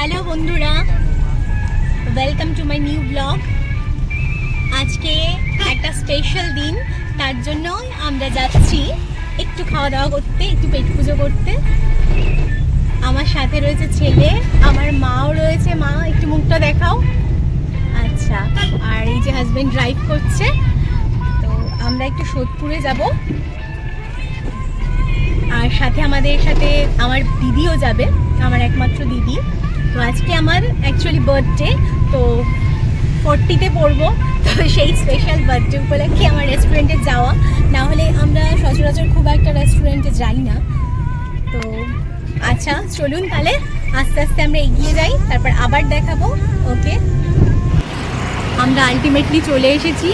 Hello বন্ধুরা, welcome to my new blog. আজকে একটা স্পেশাল দিন, তার জন্য আমরা যাচ্ছি একটু খাওয়া দাওয়া করতে, একটু পেট পুজো করতে। আমার সাথে রয়েছে ছেলে, আমার মাও রয়েছে। মা, একটু মুখটা দেখাও। আচ্ছা, আর এই যে হাজবেন্ড ড্রাইভ করছে। তো আমরা একটু সোদপুরে যাব, আর সাথে আমাদের সাথে আমার দিদিও যাবে, আমার একমাত্র দিদি। তো আজকে আমার অ্যাকচুয়ালি বার্থডে, তো 40-তে পড়বো। তো সেই স্পেশাল বার্থডে উপলক্ষে আমার রেস্টুরেন্টে যাওয়া, না হলে আমরা সচরাচর খুব একটা রেস্টুরেন্টে যাই না। তো আচ্ছা, চলুন তাহলে আস্তে আস্তে আমরা এগিয়ে যাই, তারপর আবার দেখাবো। ওকে, আমরা আলটিমেটলি চলে এসেছি।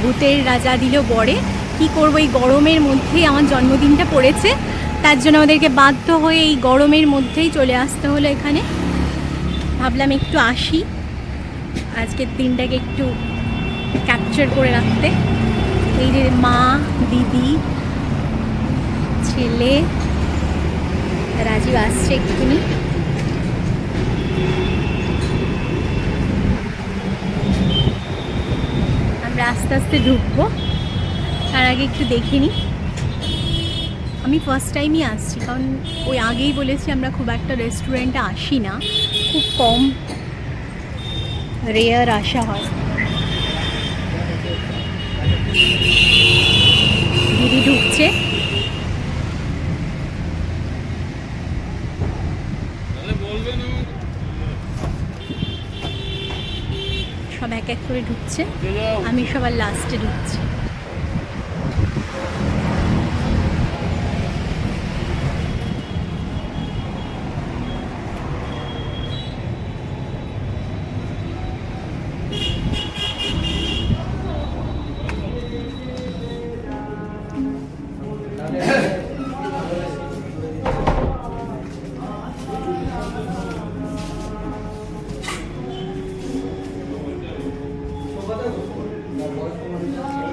ভূতের রাজা দিল বরে। কি করবো, এই গরমের মধ্যেই আমার জন্মদিনটা পড়েছে, তার জন্য আমাদেরকে বাধ্য হয়ে এই গরমের মধ্যেই চলে আসতে হলো এখানে। ভাবলাম একটু আসি, আজকের দিনটাকে একটু ক্যাপচার করে রাখতে। এই যে মা, দিদি, ছেলে, রাজীব আসছে একটুখানি। আমরা আস্তে আস্তে ঢুকবো, তার আগে একটু দেখে নিই। আমি ফার্স্ট টাইমই আসছি, কারণ ওই আগেই বলেছি আমরা খুব একটা রেস্টুরেন্টে আসি না, খুব কম রেয়ার আসা হয়। দিদি ঢুকছে, সব এক এক করে ঢুকছে, আমি সবার লাস্টে ঢুকছি।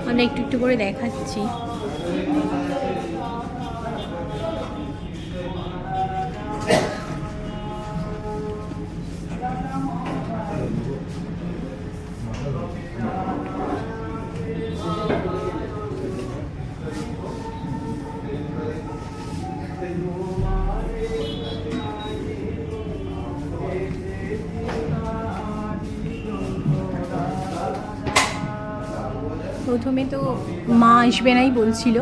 আমরা একটু একটু করে দেখাচ্ছি। প্রথমে তো মা আসবে নাই বলছিল,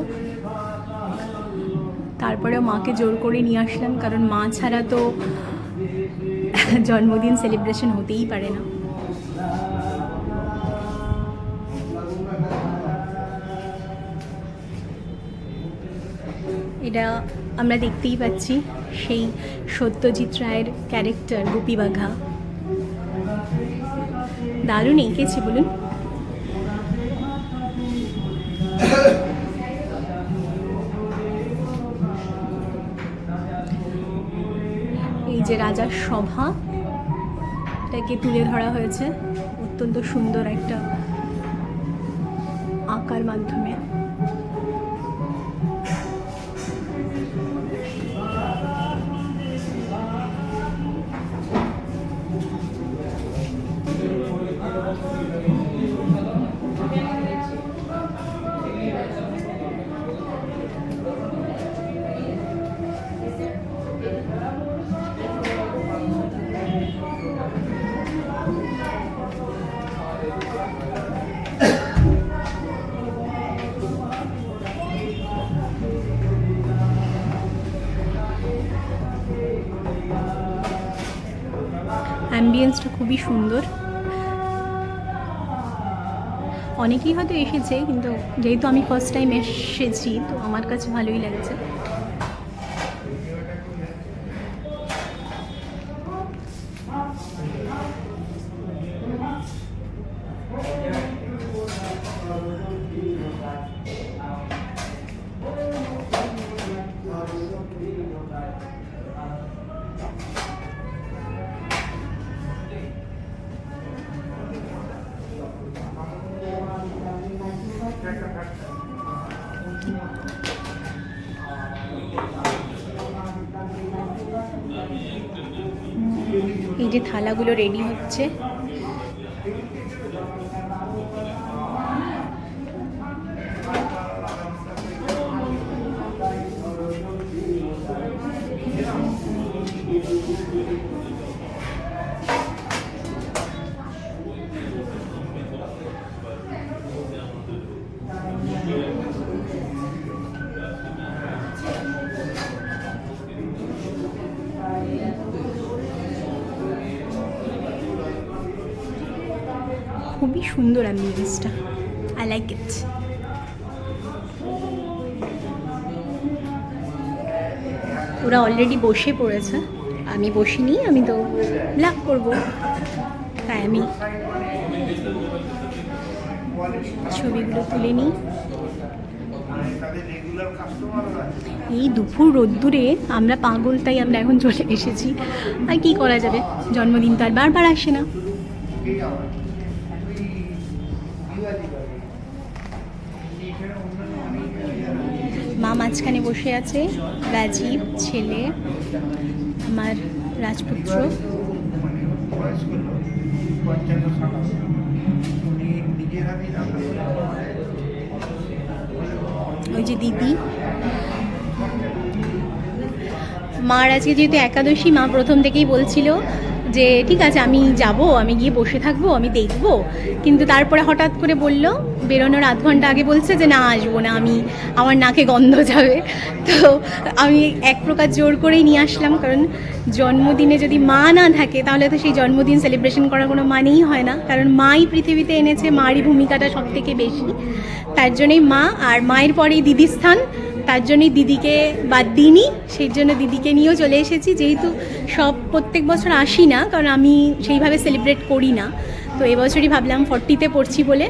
তারপরেও মাকে জোর করে নিয়ে আসলাম, কারণ মা ছাড়া তো জন্মদিন সেলিব্রেশন হতেই পারে না। এটা আমরা দেখতেই পাচ্ছি সেই সত্যজিৎ রায়ের ক্যারেক্টার গোপী বাঘা। দারুণ এঁকেছে বলুন। এই যে রাজার সভা, এটাকে তুলে ধরা হয়েছে অত্যন্ত সুন্দর একটা আঁকার মাধ্যমে। অ্যাম্বিয়েন্সটা খুবই সুন্দর। অনেকেই হয়তো এসেছে, কিন্তু যেহেতু আমি ফার্স্ট টাইম এসেছি, তো আমার কাছে ভালোই লাগছে। এই যে থালাগুলো রেডি হচ্ছে। খুবই সুন্দর অ্যাম্বিয়েন্সটা, আই লাইক ইট। ওরা অলরেডি বসে পড়েছে, আমি বসিনি, আমি তো ব্লগ করবো, তাই আমি ছবিগুলো তুলে নিই। এই দুপুর রোদ্দুরে আমরা পাগল, তাই আমরা এখন চলে এসেছি। আর কি করা যাবে, জন্মদিন তো আর বারবার আসে না। মা মাঝখানে বসে আছে, রাজীব ছেলে, আমার রাজপুত্র, ওই যে দিদি। মার আজকে যেহেতু একাদশী, মা প্রথম থেকেই বলছিল যে ঠিক আছে আমি যাব, আমি গিয়ে বসে থাকবো, আমি দেখবো, কিন্তু তারপরে হঠাৎ করে বলল বেরোনোর আধ ঘন্টা আগে বলছে যে না আসবো না, আমি আমার নাকে গন্ধ যাবে। তো আমি এক প্রকার জোর করেই নিয়ে আসলাম, কারণ জন্মদিনে যদি মা না থাকে তাহলে তো সেই জন্মদিন সেলিব্রেশন করার কোনো মানেই হয় না, কারণ মাই পৃথিবীতে এনেছে, মারই ভূমিকাটা সব থেকে বেশি। তার জন্যই মা, আর মায়ের পরেই দিদির স্থান, তার জন্যই দিদিকে বাদ দিইনি, সেই জন্য দিদিকে নিয়েও চলে এসেছি। যেহেতু প্রত্যেক বছর আসি না, কারণ আমি সেইভাবে সেলিব্রেট করি না, তো এবছরই ভাবলাম 40-তে পড়ছি বলে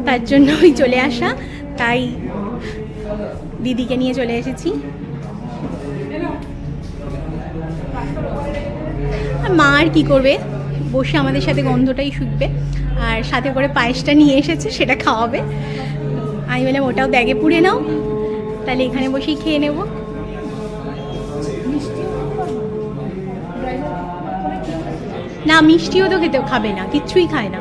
তার জন্যই চলে আসা, তাই দিদিকে নিয়ে চলে এসেছি। আর মা আর কী করবে, বসে আমাদের সাথে গন্ধটাই শুকবে, আর সাথে করে পায়েসটা নিয়ে এসেছে, সেটা খাওয়াবে। আমি বললাম ওটাও ব্যাগে পুড়ে নাও, তাহলে এখানে বসেই খেয়ে নেব। না মিষ্টিও তো খেতেও খাবে না, কিচ্ছুই খায় না।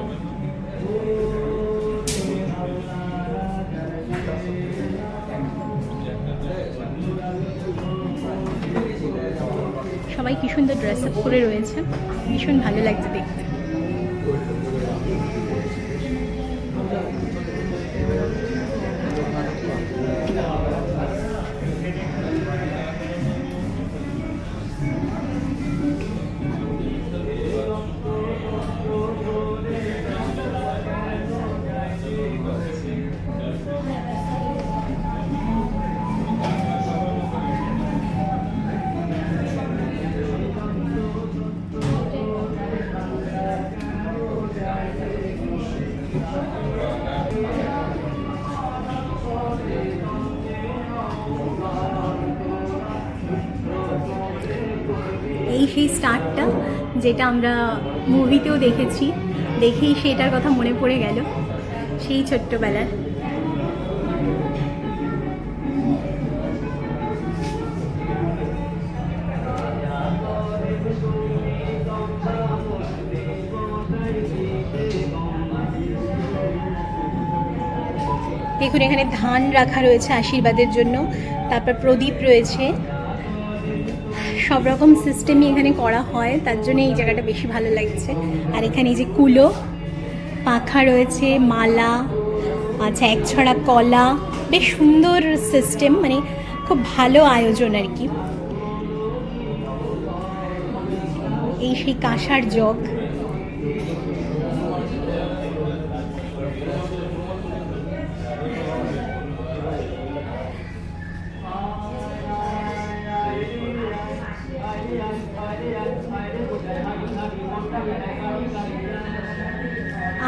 সবাই কি সুন্দর ড্রেস আপ করে রয়েছে, ভীষণ ভালো লাগছে দেখতে। এই সেই স্টার্টটা যেটা আমরা মুভিতেও দেখেছি, দেখেই সেটার কথা মনে পড়ে গেল, সেই ছোট্টবেলার। দেখুন এখানে ধান রাখা রয়েছে আশীর্বাদের জন্য, তারপর প্রদীপ রয়েছে, সব রকম সিস্টেমই এখানে করা হয়, তার জন্য এই জায়গাটা বেশি ভালো লাগছে। আর এখানে এই যে কুলো, পাখা রয়েছে, মালা, আচ্ছা এক ছড়া কলা, বেশ সুন্দর সিস্টেম, মানে খুব ভালো আয়োজন আর কি। এই সেই কাঁসার জগ,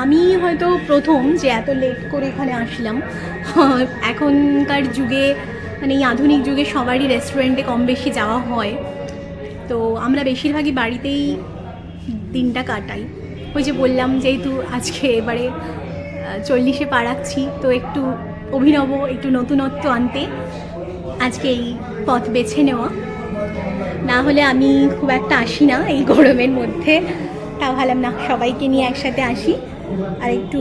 আমি হয়তো প্রথম যে এত লেট করে এখানে আসলাম। এখনকার যুগে মানে এই আধুনিক যুগে সবারই রেস্টুরেন্টে কম বেশি যাওয়া হয়, তো আমরা বেশিরভাগই বাড়িতেই দিনটা কাটাই। ওই যে বললাম যেহেতু আজকে এবারে 40-এ পা রাখছি, তো একটু অভিনব, একটু নতুনত্ব আনতে আজকে এই পথ বেছে নেওয়া। না হলে আমি খুব একটা আসি না এই গরমের মধ্যে। তাও ভাবলাম না, সবাইকে নিয়ে একসাথে আসি, আর একটু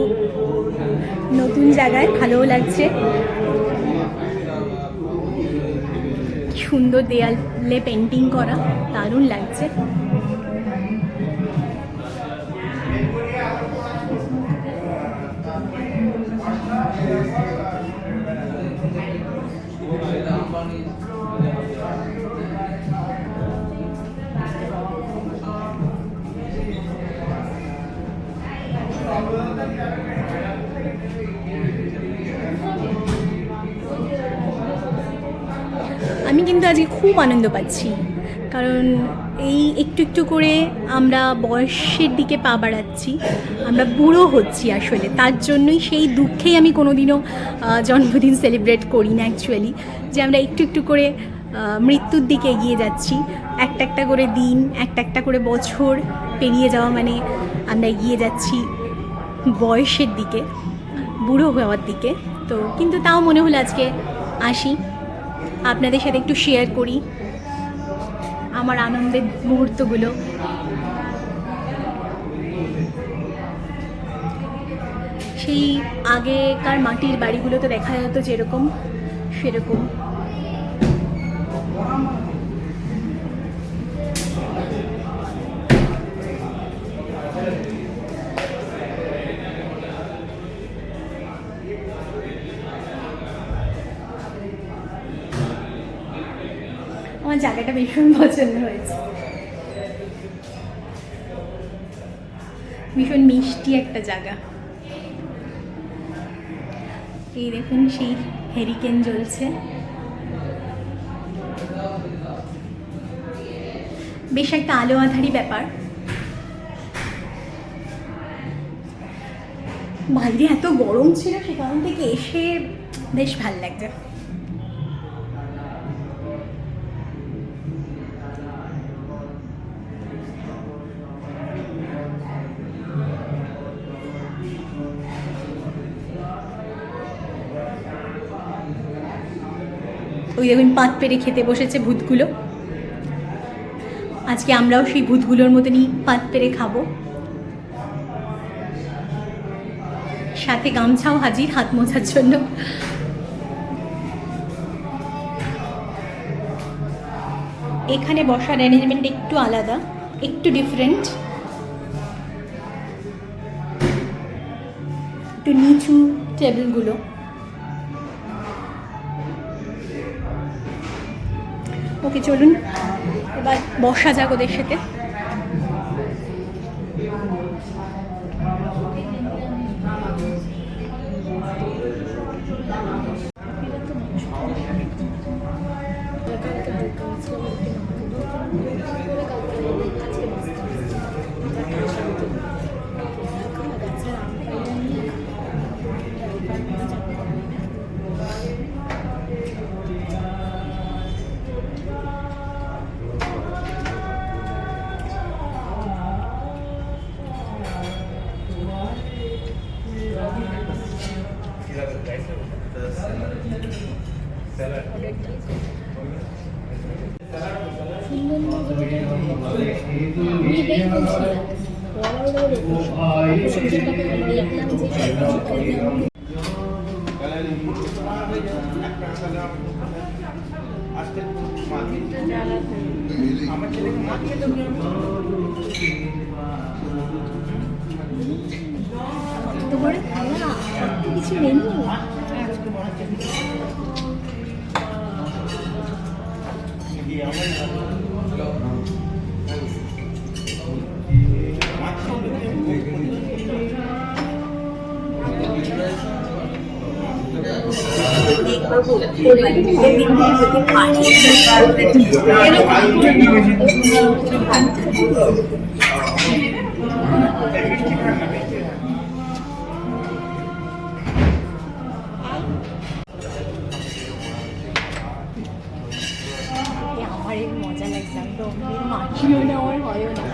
নতুন জায়গায় ভালোও লাগছে। সুন্দর দেয়ালে পেন্টিং করা, দারুণ লাগছে। আমি কিন্তু আজকে খুব আনন্দ পাচ্ছি, কারণ এই একটু একটু করে আমরা বয়সের দিকে পা বাড়াচ্ছি, আমরা বুড়ো হচ্ছি আসলে। তার জন্যই সেই দুঃখেই আমি কোনোদিনও জন্মদিন সেলিব্রেট করি না অ্যাকচুয়ালি, যে আমরা একটু একটু করে মৃত্যুর দিকে এগিয়ে যাচ্ছি। একটা একটা করে দিন, একটা একটা করে বছর পেরিয়ে যাওয়া মানে আমরা এগিয়ে যাচ্ছি বয়সের দিকে, বুড়ো হওয়ার দিকে। তো কিন্তু তাও মনে হলো আজকে আসি, আপনাদের সাথে একটু শেয়ার করি আমার আনন্দের মুহূর্তগুলো। সেই আগেকার মাটির বাড়িগুলো তো দেখা যেত যেরকম, সেরকম। আমার জায়গাটা ভীষণ পছন্দ হয়েছে, ভীষণ মিষ্টি একটা জায়গা। এই দেখুন সেই হেরিকেন জ্বলছে, বেশ একটা আলো আঁধারি ব্যাপার। বাইরে এত গরম ছিল, সেখান থেকে এসে বেশ ভালো লাগছে। ওই দেখুন পাত পেরে খেতে বসেছে ভূতগুলো। আজকে আমরাও সেই ভূতগুলোর মতনই পাত পেরে খাবো। সাথে গামছাও হাজির হাত মোছার জন্য। এখানে বসার অ্যারেঞ্জমেন্ট একটু আলাদা, একটু ডিফারেন্ট, একটু নিচু টেবিলগুলো। ওকে চলুন এবার বসা যাক ওদের সাথে। কিছু নেই। মজা লাগছে, আমি তো মাখিও না, আমার হয়ও না।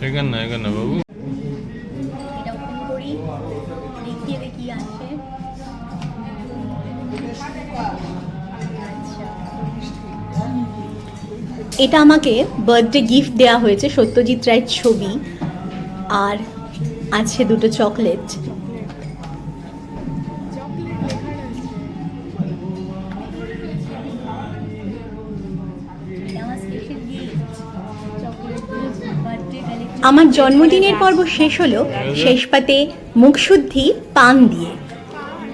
এখানে না বাবু, এটা ওপেন করি, দেখিয়ে দেখি আছে। এটা আমাকে বার্থডে গিফট দেওয়া হয়েছে, সত্যজিৎ রায়ের ছবি, আর আছে দুটো চকলেট। আমার জন্মদিনের পর্ব শেষ হলো শেষ পাতে মুখশুদ্ধি পান দিয়ে।